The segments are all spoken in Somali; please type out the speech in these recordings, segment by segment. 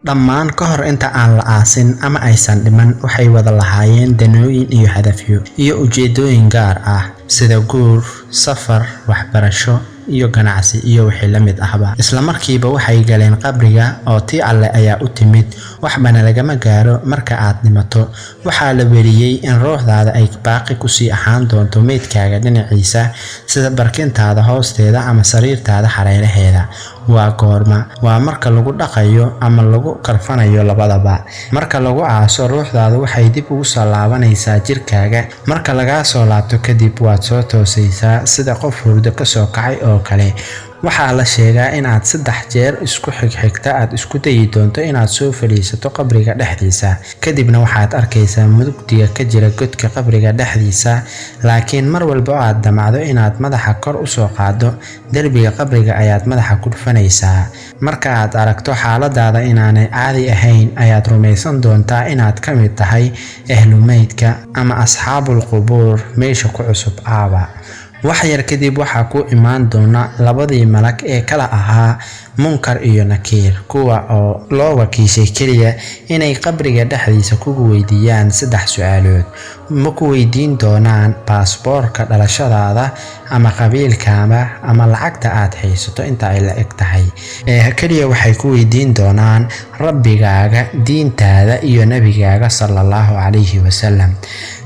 dhammaan ka hor inta aan la aasin ama aysan dhiman waxay wada lahaayeen danooyin iyo hadafyo iyo ujeedooyin gaar ah sida guur, safar, waxbarasho iyo ganacsi iyo wixii la mid ahba. isla markiiba waxay galeen qabriga oo tii Alle ayaa u timid waxbana lagama gaaro marka aad dhimato. waxaa la weriyay in ruuxdaada ay baaqi ku sii ahaan doonto meydkaaga dhinaciisa sida barkintaada hoosteeda ama sariirtaada hareeraheeda. waa goorma? waa marka lagu dhaqayo ama lagu karfanayo labadaba. marka lagu aaso ruuxdaada waxay dib ugu soo laabanaysaa jirkaaga. marka laga soo laabto kadib waad soo toosaysaa sida qof hurdo ka soo kacay oo kale. waxaa la sheegaa in aad 3 jeer isku xigxigta aad isku dayi doonto inaad soo fadhiisato qabriga dhexdiisa. kadibna waxaad arkaysaa mugdiga ka jira godka qabriga dhexdiisa. laakiin mar walba oo aad damacdo inaad madaxa kor u soo qaado derbiga qabriga ayaad madaxa ku dhufanaysaa. marka aad aragto xaaladaada inaanay caadi ahayn ayaad rumaysan doontaa inaad ka mid tahay ahlumeydka ama asxaabul qubuur meesha ku cusub aaba. wax yar kadib waxaa ku imaan doona labadii malag ee kala ahaa Munkar iyo Nakiir, kuwa oo loo wakiishay kaliya inay qabriga dhexdiisa kugu weydiiyaan 3 su'aalood. ma ku weydiin doonaan baasaboorka dhalashadaada ama qabiilkaaga ama lacagta aad haysato inta ay la eg tahay. kaliya waxay ku weydiin doonaan rabbigaaga, diintaada iyo nabigaaga sallallahu alayhi wasallam.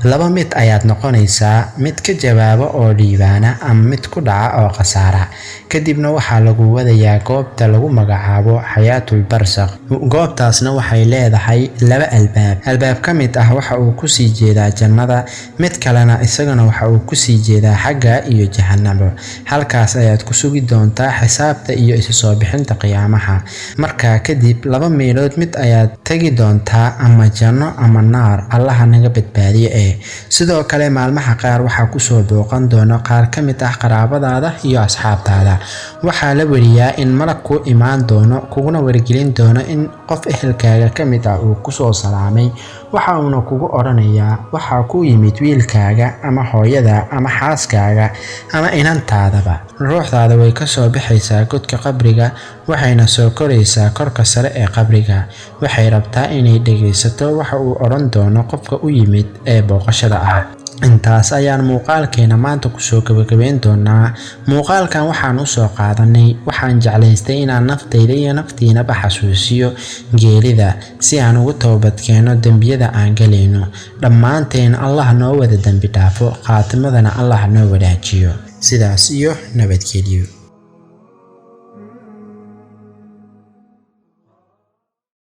laba mid ayaad noqonaysaa, mid ka jawaaba oo dhiibaana ama mid ku dhaca oo khasaara. kadibna waxaa lagu wadayaa goobta lagu magacaabo xayaatul barsakh. goobtaasna waxay leedahay 2 albaab. albaab ka mid ah waxa uu ku sii jeedaa jannada, mid kalena isagana waxa uu ku sii jeedaa xagga iyo jahannamo. halkaas ayaad ku sugi doontaa xisaabta iyo isu soo bixinta qiyaamaha. markaa kadib 2 meelood mid ayaad tagi doontaa, ama janno ama naar. allaha naga badbaadiye. sidoo kale maalmaha qaar waxaa ku soo booqan doona qaar ka mid ah qaraabadaada iyo asxaabtaada. waxaa la wariyaa in malag ku imaan doono kuguna wargelin doono in qof ehelkaaga ka mid ah uu ku soo salaamay. waxa uuna kugu oranayaa waxaa ku yimid wiilkaaga ama hooyada ama xaaskaaga ama inantaadaba. ruuxdaada way ka soo baxaysaa godka qabriga waxayna soo koraysaa korka sare ee qabriga. waxay rabtaa inay dhageysato waxa uu oran doono qofka u yimid ee booqashada ah. intaas ayaan muuqaalkeena maanta ku soo gabagabeyn doonaa. muuqaalkan waxaan u soo qaadanay waxaan jeclaystay inaan naftayda iyo naftiinaba xasuusiyo geerida si aan ugu toobadkeeno dembiyada aan galayno. dhammaanteen Allah noo wada dambi dhaafo, qaatimadana Allah noo wadaajiyo. sidaas iyo nabadgelyo.